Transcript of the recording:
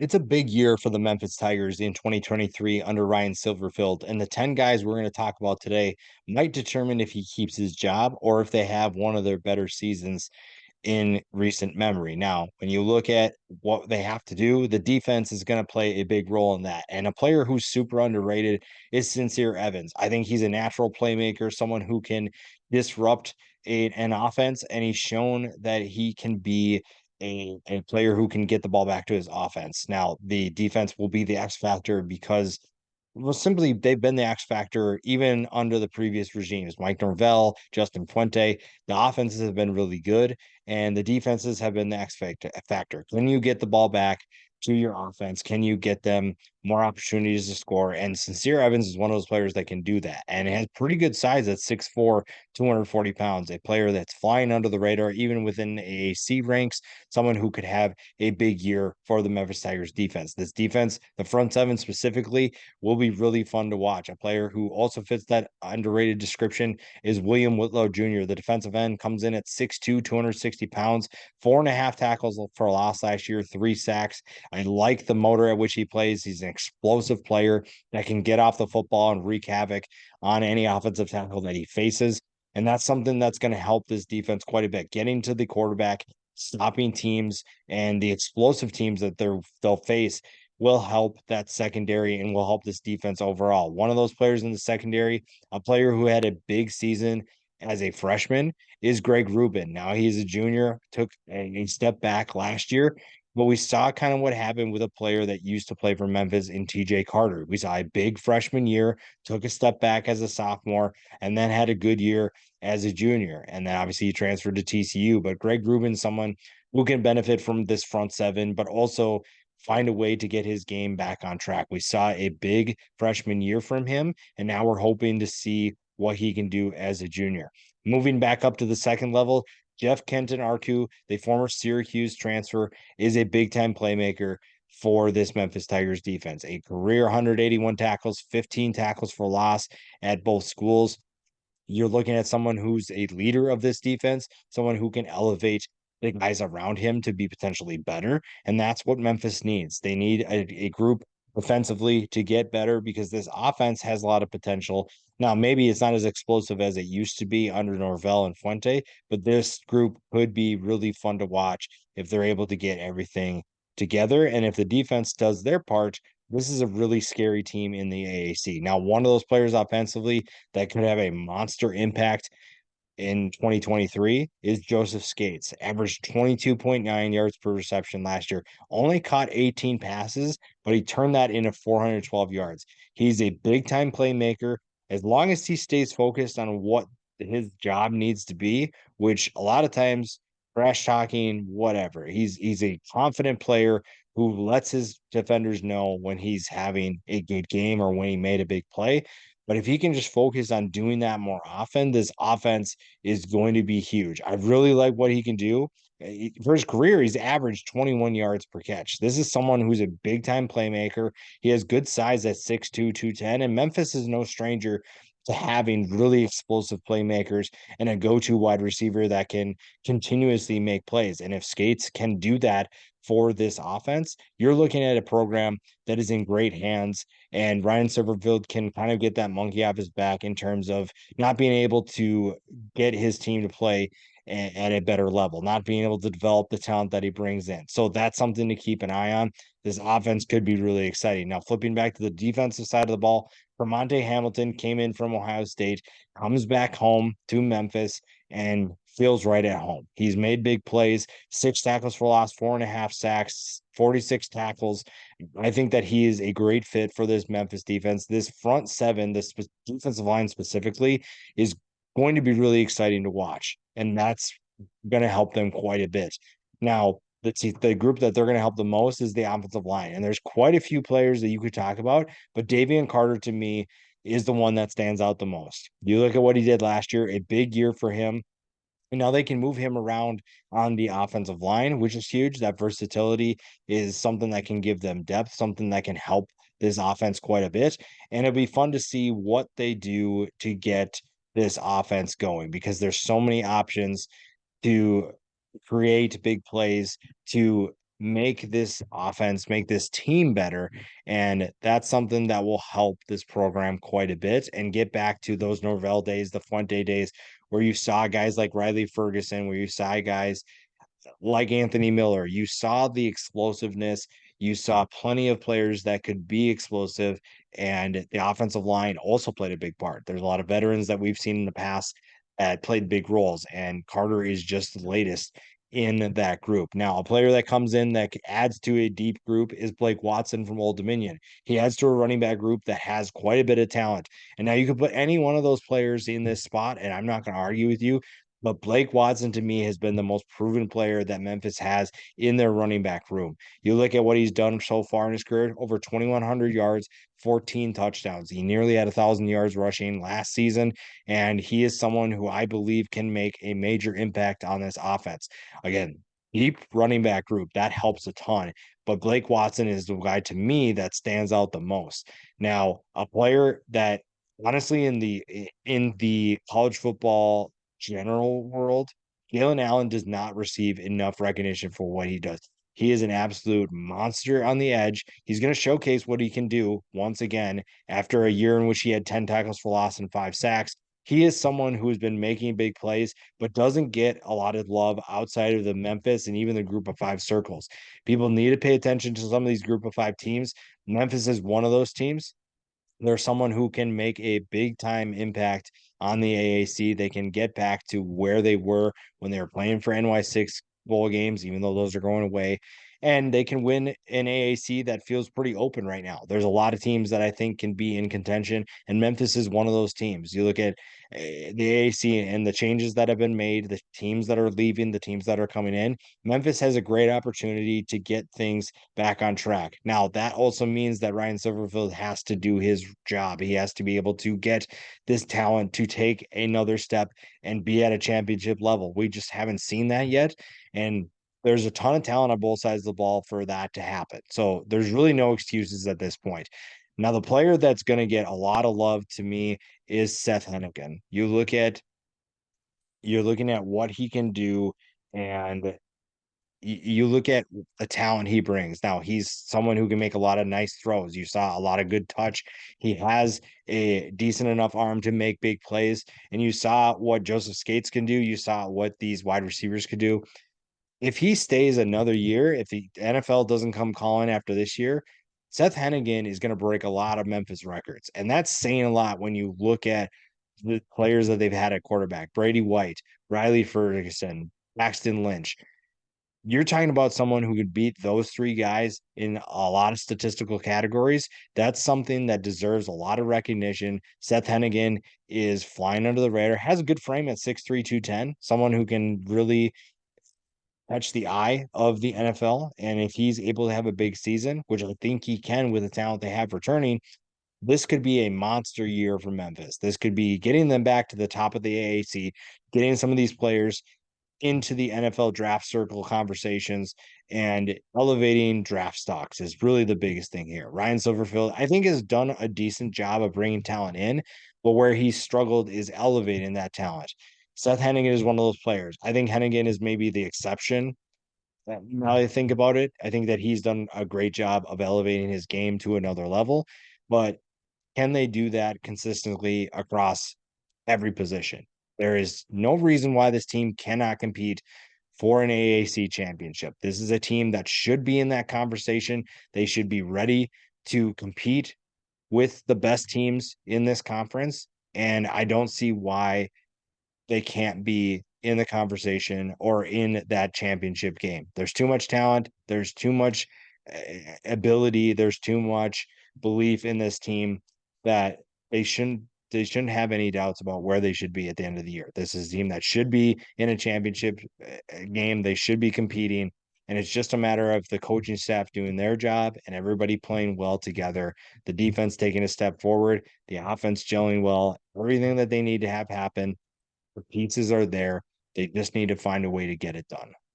It's a big year for the Memphis Tigers in 2023 under Ryan Silverfield, and the 10 guys we're going to talk about today might determine if he keeps his job or if they have one of their better seasons in recent memory. Now, when you look at what they have to do, the defense is going to play a big role in that. And a player who's super underrated is CINCIR Evans. I think he's a natural playmaker, someone who can disrupt an offense, and he's shown that he can be a player who can get the ball back to his offense. Now, the defense will be the X factor because well, simply they've been the X factor even under the previous regimes. Mike Norvell, Justin Fuente, the offenses have been really good, and the defenses have been the X factor. Can you get the ball back to your offense? Can you get them more opportunities to score? And CINCIR Evans is one of those players that can do that, and it has pretty good size at 6'4", 240 pounds. A player that's flying under the radar, even within AAC ranks. Someone who could have a big year for the Memphis Tigers defense. This defense, the front seven specifically, will be really fun to watch. A player who also fits that underrated description is William Whitlow Jr. The defensive end comes in at 6'2", 260 pounds, 4.5 tackles for loss last year, 3 sacks. I like the motor at which he plays. He's an explosive player that can get off the football and wreak havoc on any offensive tackle that he faces. And that's something that's going to help this defense quite a bit. Getting to the quarterback, stopping teams, and the explosive teams that they'll face will help that secondary and will help this defense overall. One of those players in the secondary, a player who had a big season as a freshman, is Greg Rubin. Now he's a junior, took a step back last year, but we saw kind of what happened with a player that used to play for Memphis in TJ Carter. We saw a big freshman year, took a step back as a sophomore, and then had a good year as a junior. And then obviously he transferred to TCU. But Greg Rubin, someone who can benefit from this front seven, but also find a way to get his game back on track. We saw a big freshman year from him, and now we're hoping to see what he can do as a junior. Moving back up to the second level, Jeff CANTIN-ARKU, the former Syracuse transfer, is a big-time playmaker for this Memphis Tigers defense. A career 181 tackles, 15 tackles for loss at both schools. You're looking at someone who's a leader of this defense, someone who can elevate the guys around him to be potentially better. And that's what Memphis needs. They need a group offensively to get better because this offense has a lot of potential. Now, maybe it's not as explosive as it used to be under Norvell and Fuente, but this group could be really fun to watch if they're able to get everything together. And if the defense does their part, this is a really scary team in the AAC. Now, one of those players offensively that could have a monster impact in 2023 is Joseph SCATES. Averaged 22.9 yards per reception last year. Only caught 18 passes, but he turned that into 412 yards. He's a big-time playmaker. As long as he stays focused on what his job needs to be, which a lot of times trash talking, whatever. He's a confident player who lets his defenders know when he's having a good game or when he made a big play. But if he can just focus on doing that more often, this offense is going to be huge. I really like what he can do. For his career, he's averaged 21 yards per catch. This is someone who's a big time playmaker. He has good size at 6'2, 210, and Memphis is no stranger to having really explosive playmakers and a go-to wide receiver that can continuously make plays. And if SCATES can do that for this offense, you're looking at a program that is in great hands. And Ryan Silverfield can kind of get that monkey off his back in terms of not being able to get his team to play at a better level, not being able to develop the talent that he brings in. So that's something to keep an eye on. This offense could be really exciting. Now, flipping back to the defensive side of the ball, CORMONTAE Hamilton came in from Ohio State, comes back home to Memphis, and feels right at home. He's made big plays, 6 tackles for loss, 4.5 sacks, 46 tackles. I think that he is a great fit for this Memphis defense. This front seven, this defensive line specifically, is going to be really exciting to watch. And that's going to help them quite a bit. Now, the group that they're going to help the most is the offensive line. And there's quite a few players that you could talk about, but Davion Carter to me is the one that stands out the most. You look at what he did last year, a big year for him. And now they can move him around on the offensive line, which is huge. That versatility is something that can give them depth, something that can help this offense quite a bit. And it'll be fun to see what they do to get this offense going because there's so many options to create big plays, to make this offense, make this team better. And that's something that will help this program quite a bit and get back to those Norvell days, the Fuente days, where you saw guys like Riley Ferguson, where you saw guys like Anthony Miller. You saw the explosiveness. You saw plenty of players that could be explosive, and the offensive line also played a big part. There's a lot of veterans that we've seen in the past that played big roles, and Carter is just the latest in that group. Now, a player that comes in that adds to a deep group is Blake Watson from Old Dominion. He adds to a running back group that has quite a bit of talent. And now you could put any one of those players in this spot, and I'm not going to argue with you. But Blake Watson to me has been the most proven player that Memphis has in their running back room. You look at what he's done so far in his career, over 2,100 yards, 14 touchdowns. He nearly had 1,000 yards rushing last season, and he is someone who I believe can make a major impact on this offense. Again, deep running back group, that helps a ton. But Blake Watson is the guy to me that stands out the most. Now, a player that honestly in the college football general world, Jalen Allen does not receive enough recognition for what he does. He is an absolute monster on the edge. He's going to showcase what he can do once again after a year in which he had 10 tackles for loss and 5 sacks. He is someone who has been making big plays, but doesn't get a lot of love outside of the Memphis and even the group of five circles. People need to pay attention to some of these group of five teams. Memphis is one of those teams. They're someone who can make a big time impact on the AAC. They can get back to where they were when they were playing for NY6 bowl games, even though those are going away. And they can win an AAC that feels pretty open right now. There's a lot of teams that I think can be in contention, and Memphis is one of those teams. You look at the AAC and the changes that have been made, the teams that are leaving, the teams that are coming in. Memphis has a great opportunity to get things back on track. Now, that also means that Ryan Silverfield has to do his job. He has to be able to get this talent to take another step and be at a championship level. We just haven't seen that yet. And there's a ton of talent on both sides of the ball for that to happen. So there's really no excuses at this point. Now, the player that's going to get a lot of love to me is Seth Henigan. You're looking at what he can do, and you look at the talent he brings. Now, he's someone who can make a lot of nice throws. You saw a lot of good touch. He has a decent enough arm to make big plays. And you saw what Joseph Skates can do. You saw what these wide receivers could do. If he stays another year, if the NFL doesn't come calling after this year, Seth Henigan is going to break a lot of Memphis records. And that's saying a lot when you look at the players that they've had at quarterback: Brady White, Riley Ferguson, Paxton Lynch. You're talking about someone who could beat those three guys in a lot of statistical categories. That's something that deserves a lot of recognition. Seth Henigan is flying under the radar, has a good frame at 6'3", 210, someone who can really catch the eye of the NFL. And if he's able to have a big season, which I think he can with the talent they have returning, this could be a monster year for Memphis. This could be getting them back to the top of the AAC, getting some of these players into the NFL draft circle conversations, and elevating draft stocks is really the biggest thing here. Ryan Silverfield, I think, has done a decent job of bringing talent in, but where he's struggled is elevating that talent. Seth Henigan is one of those players. I think Henigan is maybe the exception. Now I think about it, I think that he's done a great job of elevating his game to another level, but can they do that consistently across every position? There is no reason why this team cannot compete for an AAC championship. This is a team that should be in that conversation. They should be ready to compete with the best teams in this conference. And I don't see why they can't be in the conversation or in that championship game. There's too much talent. There's too much ability. There's too much belief in this team that they shouldn't have any doubts about where they should be at the end of the year. This is a team that should be in a championship game. They should be competing. And it's just a matter of the coaching staff doing their job and everybody playing well together. The defense taking a step forward, the offense gelling well, everything that they need to have happen. The pieces are there. They just need to find a way to get it done.